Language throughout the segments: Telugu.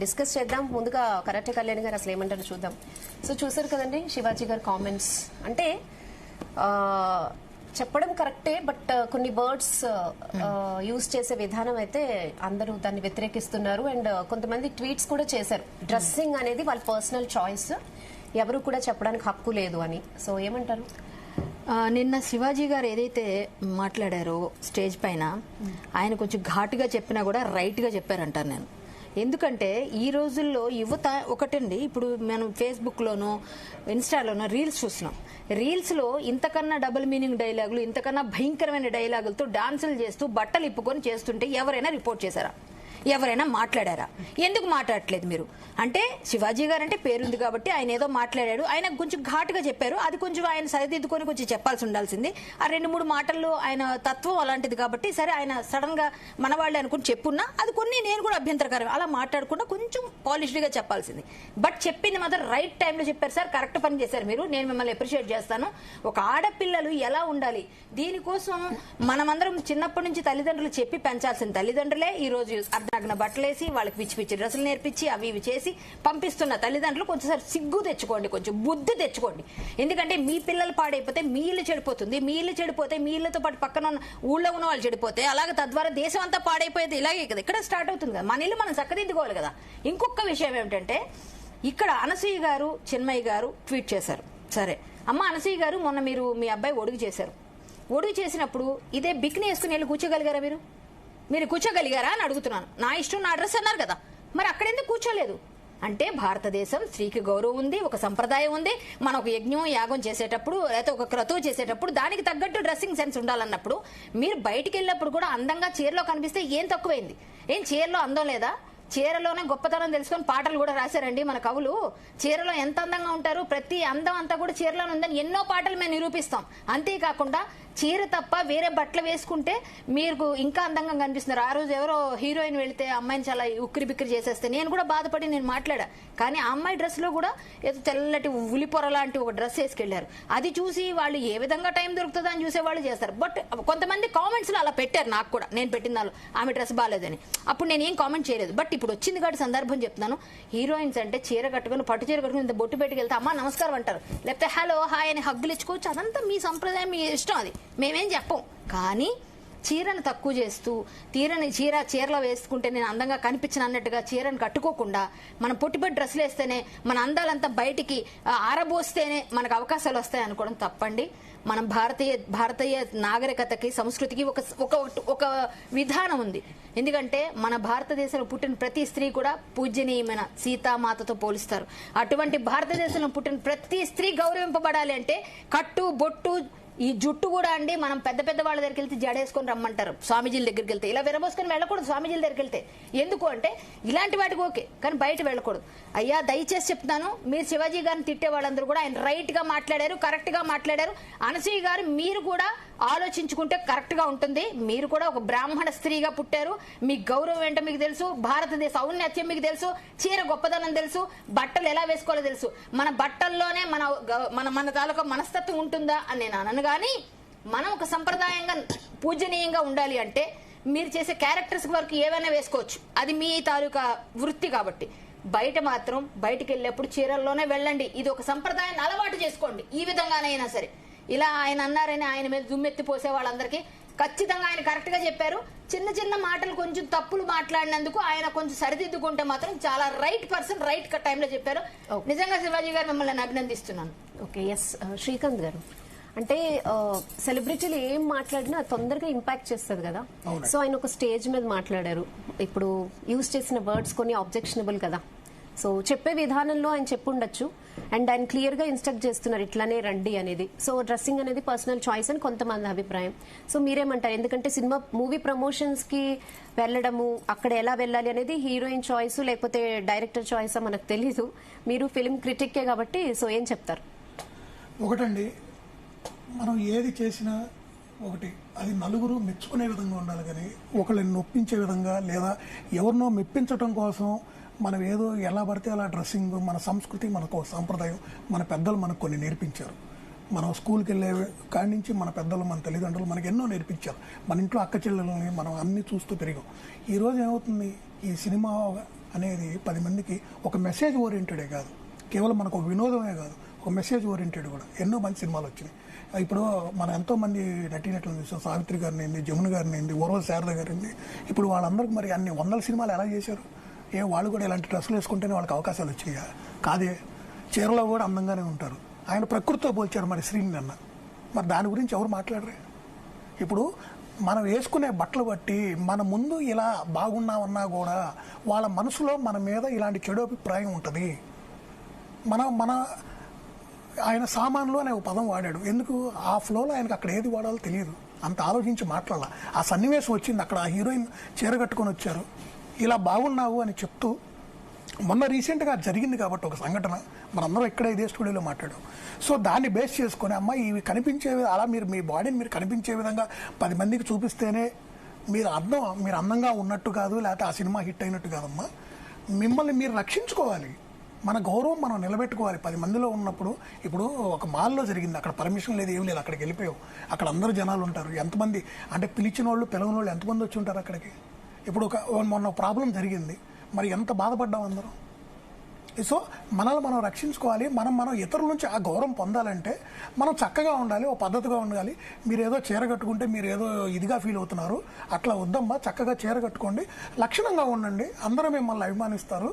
డిస్కస్ చేద్దాం. ముందుగా కరాటే కళ్యాణ్ గారు అసలు ఏమంటారో చూద్దాం. సో చూసారు కదండి శివాజీ గారు కామెంట్స్. అంటే చెప్పడం కరెక్టే, బట్ కొన్ని వర్డ్స్ యూజ్ చేసే విధానం అయితే అందరూ దాన్ని వ్యతిరేకిస్తున్నారు. అండ్ కొంతమంది ట్వీట్స్ కూడా చేశారు, డ్రెస్సింగ్ అనేది వాళ్ళ పర్సనల్ చాయిస్, ఎవరు కూడా చెప్పడానికి హక్కు లేదు అని. సో ఏమంటారు? నిన్న శివాజీ గారు ఏదైతే మాట్లాడారో స్టేజ్ పైన, ఆయన కొంచెం ఘాటుగా చెప్పినా కూడా రైట్ గా చెప్పారంటారు నేను. ఎందుకంటే ఈ రోజుల్లో యువత ఒకటండి, ఇప్పుడు మనం ఫేస్బుక్ లోనో ఇన్స్టాలోనో రీల్స్ చూస్తున్నాం. రీల్స్ లో ఇంతకన్నా డబుల్ మీనింగ్ డైలాగులు, ఇంతకన్నా భయంకరమైన డైలాగులతో డాన్సులు చేస్తూ బట్టలు ఇప్పుకొని చేస్తుంటే ఎవరైనా రిపోర్ట్ చేశారా? ఎవరైనా మాట్లాడారా? ఎందుకు మాట్లాడట్లేదు మీరు? అంటే శివాజీ గారు అంటే పేరుంది కాబట్టి ఆయన ఏదో మాట్లాడాడు, ఆయన కొంచెం ఘాటుగా చెప్పారు, అది కొంచెం ఆయన సరిదిద్దుకొని కొంచెం చెప్పాల్సి ఉండాల్సింది. ఆ 2-3 మాటల్లో ఆయన తత్వం అలాంటిది కాబట్టి సరే ఆయన సడన్ గా మనవాళ్ళే అనుకుని చెప్పున్నా అది కొన్ని నేను కూడా అభ్యంతరకరం, అలా మాట్లాడకుండా కొంచెం పాలిష్డ్ గా చెప్పాల్సింది. బట్ చెప్పింది మాత్రం రైట్ టైంలో చెప్పారు సార్, కరెక్ట్ పని చేశారు మీరు, నేను మిమ్మల్ని అప్రిషియేట్ చేస్తాను. ఒక ఆడపిల్లలు ఎలా ఉండాలి దీనికోసం మనమందరం చిన్నప్పటి నుంచి తల్లిదండ్రులు చెప్పి పెంచాల్సిన తల్లిదండ్రులే ఈ రోజు అర్ధనగ్న బట్టలేసి వాళ్ళకి పిచ్చి పిచ్చి డ్రెస్సులు నేర్పించి అవి ఇవి చేసి పంపిస్తున్న తల్లిదండ్రులు కొంచెం సిగ్గు తెచ్చుకోండి, కొంచెం బుద్ధి తెచ్చుకోండి. ఎందుకంటే మీ పిల్లలు పాడైపోతే మీ ఇల్లు చెడిపోతుంది, మీ ఇల్లు చెడిపోతే మీ ఇళ్లతో పాటు పక్కన ఉన్న ఊళ్ళో ఉన్న వాళ్ళు చెడిపోతే అలాగే తద్వారా దేశం అంతా పాడైపోయేది ఇలాగే కదా, ఇక్కడ స్టార్ట్ అవుతుంది కదా. మన ఇల్లు మనం చక్కదిద్దుకోవాలి కదా. ఇంకొక విషయం ఏమిటంటే ఇక్కడ అనసూయ గారు చిన్మయ్య గారు ట్వీట్ చేశారు. సరే అమ్మ అనసూయ గారు, మొన్న మీరు మీ అబ్బాయి ఒడుగు చేశారు, ఒడుగు చేసినప్పుడు ఇదే బిక్ని వేసుకుని వెళ్ళి కూర్చోగలిగారా? మీరు కూర్చోగలిగారా అని అడుగుతున్నాను. నా ఇష్టం నా డ్రెస్ అన్నారు కదా, మరి అక్కడెందుకు కూర్చోలేదు? అంటే భారతదేశం స్త్రీకి గౌరవం ఉంది, ఒక సంప్రదాయం ఉంది. మనం ఒక యజ్ఞం యాగం చేసేటప్పుడు లేకపోతే ఒక క్రతువు చేసేటప్పుడు దానికి తగ్గట్టు డ్రెస్సింగ్ సెన్స్ ఉండాలన్నప్పుడు మీరు బయటికి వెళ్ళినప్పుడు కూడా అందంగా చీరలో కనిపిస్తే ఏం తక్కువైంది? ఏం చీరలో అందం లేదా? చీరలోనే గొప్పతనం తెలుసుకొని పాటలు కూడా రాశారండి మన కవులు. చీరలో ఎంత అందంగా ఉంటారు, ప్రతి అందం అంతా కూడా చీరలోనే ఉందని ఎన్నో పాటలు మేము నిరూపిస్తాం. అంతేకాకుండా చీర తప్ప వేరే బట్టలు వేసుకుంటే మీరు ఇంకా అందంగా కనిపిస్తున్నారు. ఆ రోజు ఎవరో హీరోయిన్ వెళితే అమ్మాయిని చాలా ఉక్కిరి బిక్కిరి చేసేస్తే నేను కూడా బాధపడి నేను మాట్లాడా. కానీ ఆ అమ్మాయి డ్రెస్ లో కూడా ఏదో తెల్లటి ఉలిపొర లాంటి ఒక డ్రెస్ వేసుకెళ్లారు. అది చూసి వాళ్ళు ఏ విధంగా టైం దొరుకుతుందో అని చూసే వాళ్ళు చేస్తారు. బట్ కొంతమంది కామెంట్స్ లో అలా పెట్టారు, నాకు కూడా నేను పెట్టిన దానిలో ఆమె డ్రెస్ బాగాలేదని. అప్పుడు నేను ఏం కామెంట్ చేయలేదు. బట్ ఇప్పుడు వచ్చింది కాబట్టి సందర్భం చెప్తున్నాను. హీరోయిన్స్ అంటే చీర కట్టుకుని పట్టు చీర కట్టుకుని ఇంత బొట్టు పెట్టుకు వెళ్తే అమ్మా నమస్కారం అంటారు, లేకపోతే హలో హాయ్ అని హగ్గులు ఇచ్చుకోవచ్చు. అదంతా మీ సంప్రదాయం, మీ ఇష్టం, అది మేమేం చెప్పం. కానీ చీరను తక్కువ చేస్తూ చీరలో వేసుకుంటే నేను అందంగా కనిపించిన అన్నట్టుగా చీరను కట్టుకోకుండా మనం పొట్టిపట్టి డ్రెస్సులు వేస్తేనే మన అందాలంతా బయటికి ఆరబోస్తేనే మనకు అవకాశాలు వస్తాయి అనుకోవడం తప్పండి. మనం భారతీయ నాగరికతకి సంస్కృతికి ఒక విధానం ఉంది. ఎందుకంటే మన భారతదేశంలో పుట్టిన ప్రతి స్త్రీ కూడా పూజనీయమైన సీతామాతతో పోలుస్తారు. అటువంటి భారతదేశంలో పుట్టిన ప్రతి స్త్రీ గౌరవింపబడాలి అంటే కట్టు బొట్టు ఈ జుట్టు కూడా అండి, మనం పెద్ద పెద్ద వాళ్ళ దగ్గరికి వెళ్తే జడేసుకొని రమ్మంటారు, స్వామీజీల దగ్గరికి వెళ్తే ఇలా విరబోసుకొని వెళ్ళకూడదు. స్వామీజీల దగ్గరికి వెళ్తే ఎందుకు అంటే ఇలాంటి వాటికి ఓకే, కానీ బయట వెళ్ళకూడదు. అయ్యా దయచేసి చెప్తాను, మీరు శివాజీ గారిని తిట్టే వాళ్ళందరూ కూడా ఆయన రైట్ గా మాట్లాడారు, కరెక్ట్ గా మాట్లాడారు. అనసూయ గారు మీరు కూడా ఆలోచించుకుంటే కరెక్ట్ గా ఉంటుంది. మీరు కూడా ఒక బ్రాహ్మణ స్త్రీగా పుట్టారు, మీ గౌరవం ఏంటో మీకు తెలుసు, భారతదేశ ఔన్నత్యం మీకు తెలుసు, చీర గొప్పదనం తెలుసు, బట్టలు ఎలా వేసుకోవాలో తెలుసు. మన బట్టల్లోనే మన తాలూకా మనస్తత్వం ఉంటుందా అని నేను అనను. కానీ మనం ఒక సంప్రదాయంగా పూజనీయంగా ఉండాలి అంటే మీరు చేసే క్యారెక్టర్స్ వరకు ఏవైనా వేసుకోవచ్చు, అది మీ తాలూకా వృత్తి. కాబట్టి బయట మాత్రం బయటకు వెళ్ళేప్పుడు చీరల్లోనే వెళ్ళండి. ఇది ఒక సంప్రదాయాన్ని అలవాటు చేసుకోండి. ఈ విధంగానైనా సరే ఇలా ఆయన అన్నారని ఆయన మీద దుమ్మెత్తి పోసే వాళ్ళందరికీ ఖచ్చితంగా ఆయన కరెక్ట్ గా చెప్పారు. చిన్న చిన్న మాటలు కొంచెం తప్పులు మాట్లాడినందుకు ఆయన కొంచెం సరిదిద్దుకుంటే మాత్రం చాలా రైట్ పర్సన్ రైట్ టైంలో చెప్పారు. నిజంగా శివాజీ గారు మిమ్మల్ని అభినందిస్తున్నాను. ఓకే, ఎస్ శ్రీకాంత్ గారు, అంటే సెలబ్రిటీలు ఏం మాట్లాడినా తొందరగా ఇంపాక్ట్ చేస్తుంది కదా. సో ఆయన ఒక స్టేజ్ మీద మాట్లాడారు, ఇప్పుడు యూజ్ చేసిన వర్డ్స్ కొన్ని ఆబ్జెక్షనబుల్ కదా. సో చెప్పే విధానంలో ఆయన చెప్పుండొచ్చు, అండ్ ఆయన క్లియర్ గా ఇన్స్ట్రక్ట్ చేస్తున్నారు ఇట్లానే రండి అనేది. సో డ్రెస్సింగ్ అనేది పర్సనల్ చాయిస్ అని కొంతమంది అభిప్రాయం. సో మీరేమంటారు? ఎందుకంటే మూవీ ప్రమోషన్స్ కి వెళ్ళడము, అక్కడ ఎలా వెళ్ళాలి అనేది హీరోయిన్ చాయిస్ లేకపోతే డైరెక్టర్ చాయిస్ మనకు తెలీదు. మీరు ఫిల్మ్ క్రిటిక్కే కాబట్టి సో ఏం చెప్తారు? ఒకటండి, మనం ఏది చేసినా ఒకటి అది నలుగురు మెచ్చుకునే విధంగా ఉండాలి, కానీ ఒకళ్ళని నొప్పించే విధంగా లేదా ఎవరినో మెప్పించడం కోసం మనం ఏదో ఎలా పడితే అలా డ్రెస్సింగ్, మన సంస్కృతి మనకు సాంప్రదాయం, మన పెద్దలు మనకు కొన్ని నేర్పించారు. మనం స్కూల్కి వెళ్ళే కాడి నుంచి మన పెద్దలు మన తల్లిదండ్రులు మనకు ఎన్నో నేర్పించారు. మన ఇంట్లో అక్క చెల్లెలని మనం అన్ని చూస్తూ పెరిగాం. ఈరోజు ఏమవుతుంది, ఈ సినిమా అనేది 10 మందికి ఒక మెసేజ్ ఓరియంటెడే కాదు, కేవలం మనకు ఒక వినోదమే కాదు, ఒక మెసేజ్ ఓరియంటెడ్ కూడా ఎన్నో మంచి సినిమాలు వచ్చినాయి. ఇప్పుడు మనం ఎంతోమంది నటీనటులను చూసాం, సావిత్రి గారిని అయింది, జమున గారిని అయింది, ఓర్వ శారద గారిని. ఇప్పుడు వాళ్ళందరికీ మరి అన్ని 100 సినిమాలు ఎలా చేశారు? వాళ్ళు కూడా ఇలాంటి డ్రెస్సులు వేసుకుంటేనే వాళ్ళకి అవకాశాలు వచ్చినాయా? కాదే, చీరలో కూడా అందంగానే ఉంటారు. ఆయన ప్రకృతితో పోల్చారు మరి శ్రీని అన్న, మరి దాని గురించి ఎవరు మాట్లాడరే? ఇప్పుడు మనం వేసుకునే బట్టలు బట్టి మన ముందు ఇలా బాగున్నామన్నా కూడా వాళ్ళ మనసులో మన మీద ఇలాంటి చెడు అభిప్రాయం ఉంటుంది. మన ఆయన సామాన్లు అనే ఒక పదం వాడాడు. ఎందుకు? ఆ ఫ్లోలో ఆయనకు అక్కడ ఏది వాడాలో తెలియదు, అంత ఆలోచించి మాట్లాడాల. ఆ సన్నివేశం వచ్చింది, అక్కడ ఆ హీరోయిన్ చీర కట్టుకొని వచ్చారు, ఇలా బాగున్నావు అని చెప్తూ. మొన్న రీసెంట్గా జరిగింది కాబట్టి ఒక సంఘటన, మనందరం ఇక్కడే ఇదే స్టూడియోలో మాట్లాడాం. సో దాన్ని బేస్ చేసుకొని అమ్మ ఇవి కనిపించే అలా మీరు మీ బాడీని మీరు కనిపించే విధంగా 10 మందికి చూపిస్తేనే మీరు అందంగా ఉన్నట్టు కాదు, లేకపోతే ఆ సినిమా హిట్ అయినట్టు కాదమ్మా. మిమ్మల్ని మీరు రక్షించుకోవాలి, మన గౌరవం మనం నిలబెట్టుకోవాలి 10 మందిలో ఉన్నప్పుడు. ఇప్పుడు ఒక మాల్లో జరిగింది, అక్కడ పర్మిషన్ లేదు, ఏం లేదు, అక్కడికి వెళ్ళిపోయావు, అక్కడ అందరూ జనాలు ఉంటారు. ఎంతమంది అంటే పిలిచిన వాళ్ళు పిలవని వాళ్ళు ఎంతమంది వచ్చి ఉంటారు అక్కడికి? ఇప్పుడు మొన్న ప్రాబ్లం జరిగింది, మరి ఎంత బాధపడ్డాం అందరం. సో మనల్ని మనం రక్షించుకోవాలి, మనం ఇతరుల నుంచి ఆ గౌరవం పొందాలంటే మనం చక్కగా ఉండాలి, ఓ పద్ధతిగా ఉండాలి. మీరు ఏదో చీర కట్టుకుంటే మీరు ఏదో ఇదిగా ఫీల్ అవుతున్నారు, అట్లా వద్దమ్మా, చక్కగా చీర కట్టుకోండి, లక్షణంగా ఉండండి, అందరూ మిమ్మల్ని అభిమానిస్తారు,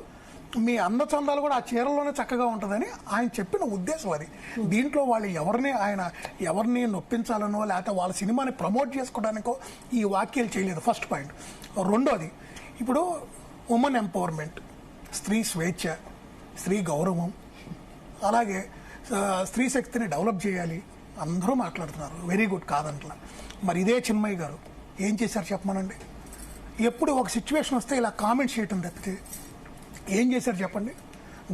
మీ అందచందాలు కూడా ఆ చీరలోనే చక్కగా ఉంటుందని ఆయన చెప్పిన ఉద్దేశం అది. దీంట్లో వాళ్ళు ఎవరిని నొప్పించాలనో లేకపోతే వాళ్ళ సినిమాని ప్రమోట్ చేసుకోవడానికో ఈ వాక్యాలు చేయలేదు. First point. రెండోది, ఇప్పుడు ఉమెన్ ఎంపవర్మెంట్, స్త్రీ స్వేచ్ఛ, స్త్రీ గౌరవం, అలాగే స్త్రీ శక్తిని డెవలప్ చేయాలి, అందరూ మాట్లాడుతున్నారు, వెరీ గుడ్, కాదంట్లా. మరి ఇదే చిన్మయ్య గారు ఏం చేశారు చెప్పమనండి? ఎప్పుడు ఒక సిచ్యువేషన్ వస్తే ఇలా కామెంట్ చేయటం తప్పితే ఏం చేశారు చెప్పండి?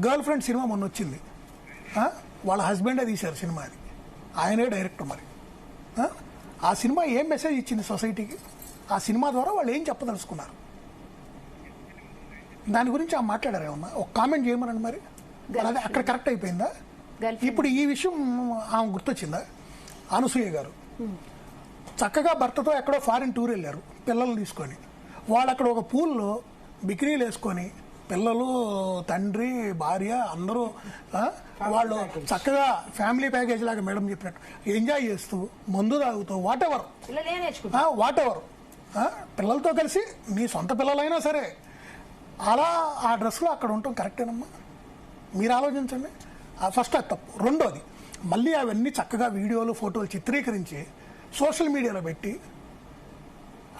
గర్ల్ ఫ్రెండ్ సినిమా మొన్న వచ్చింది, వాళ్ళ హస్బెండే తీశారు సినిమా, అది ఆయనే డైరెక్టర్. మరి ఆ సినిమా ఏం మెసేజ్ ఇచ్చింది సొసైటీకి? ఆ సినిమా ద్వారా వాళ్ళు ఏం చెప్పదలుచుకున్నారు? దాని గురించి మాట్లాడారు ఏమన్నా? ఒక కామెంట్ చేయమనండి. మరి అదే అక్కడ కరెక్ట్ అయిపోయిందా? ఇప్పుడు ఈ విషయం ఆమె గుర్తొచ్చిందా? అనసూయ గారు చక్కగా భర్తతో ఎక్కడో ఫారిన్ టూర్ వెళ్ళారు పిల్లల్ని తీసుకొని. వాళ్ళు అక్కడ ఒక పూల్లో బికినీలు వేసుకొని, పిల్లలు, తండ్రి, భార్య అందరూ వాళ్ళు చక్కగా ఫ్యామిలీ ప్యాకేజ్ లాగా మేడం చెప్పినట్టు ఎంజాయ్ చేస్తూ, మందు తాగుతూ, వాట్ ఎవర్ పిల్లలతో కలిసి, మీ సొంత పిల్లలైనా సరే అలా ఆ డ్రెస్లో అక్కడ ఉండటం కరెక్టేనమ్మా? మీరు ఆలోచించండి. ఫస్ట్ అది తప్పు. రెండోది, మళ్ళీ అవన్నీ చక్కగా వీడియోలు, ఫోటోలు చిత్రీకరించి సోషల్ మీడియాలో పెట్టి,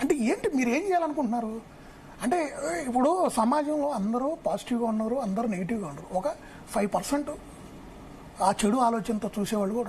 అంటే ఏంటి మీరు ఏం చేయాలనుకుంటున్నారు? అంటే ఇప్పుడు సమాజంలో అందరూ పాజిటివ్గా ఉన్నారు, అందరూ నెగిటివ్గా ఉన్నారు, ఒక 5% ఆ చెడు ఆలోచనతో చూసేవాళ్ళు కూడా